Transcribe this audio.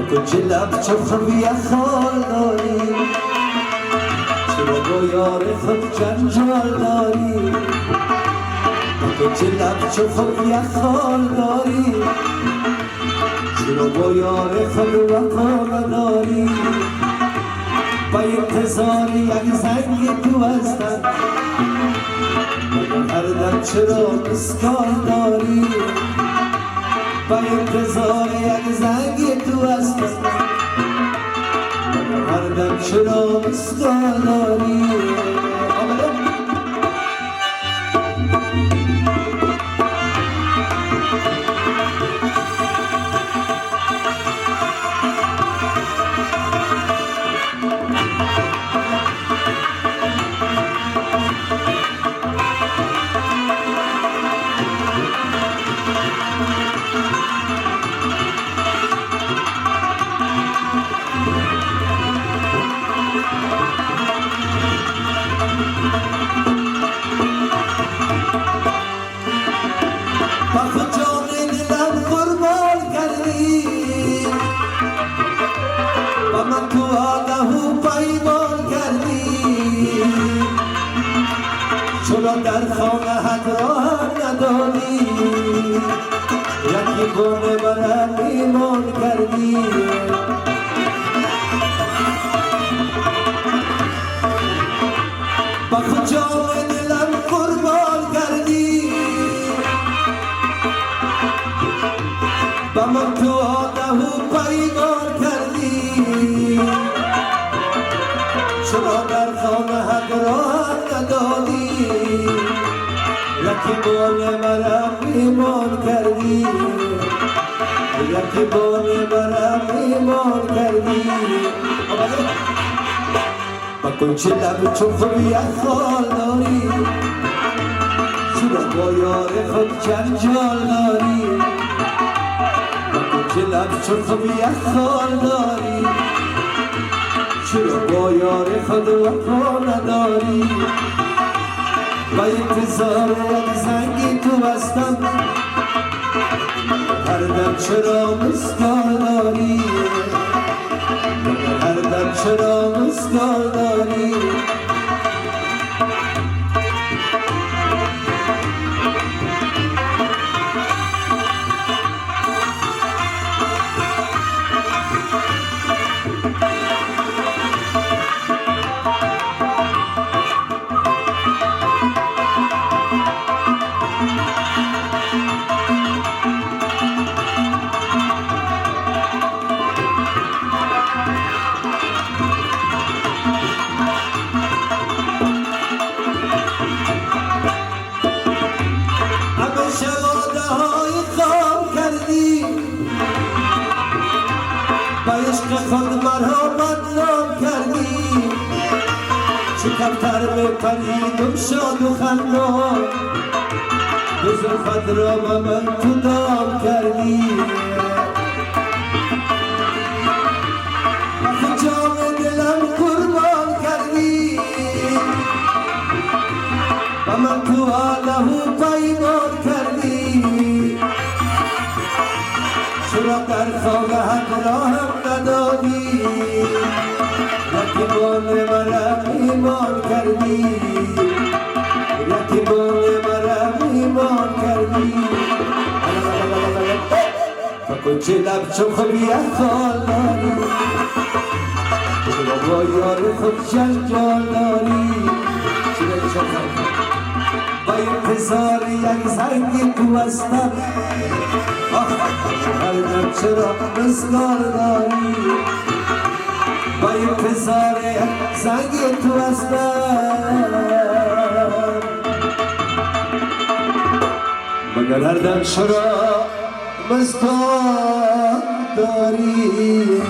کنج لب چو خوبی خال داری، چرا با یار خود جنجال داری؟ کنج لب چو خوبی خال داری، چرا با یار خود وفا نداری؟ با انتظار یک زنگ تو هستم، مگر هر دم چرا مسکال داری؟ با انتظار یک زنگ تو هستم، مگر هر دم چرا مسکال داری؟ چرا در خانه حد راه نداری؟ یکی گونه برم ایمان کردی. با خود جان دلم قربان کردی، با من تو آده و پیمان کردی. چرا در خانه حد راه نداری؟ یکی بانه مرم ایمان کردی، یکی بانه مرم ایمان کردی. با کنج لب چون خوبی خال داری، چرا با یار خود جنجال داری؟ با کنج لب چون خوبی خال داری، چرا با یار خود وفا نداری؟ با انتظار یک زنگی تو هستم، هر دم چرا مسکال داری؟ هر دم چرا مسکال داری؟ با عشق خود مرا بدنام کردی، چو کبتر بپریدم شاد و خندان، به زلفت را به من تو دام کردی. با خود جان دلم قربان کردی، با من تو آله و پیمان کردی. چرا در خانه حق راهم ندادی؟ یکی بانه مرم ایمان کردی، یکی بانه مرم ایمان کردی. با کنج لب چون خوبی خال داری، چرا با یار خود جنجال داری؟ با انتظار یک زنگ تو هستم، هر دم چرا مسکال داری؟ با انتظار یک زنگ تو هستم، مگر هر دم چرا مسکال داری؟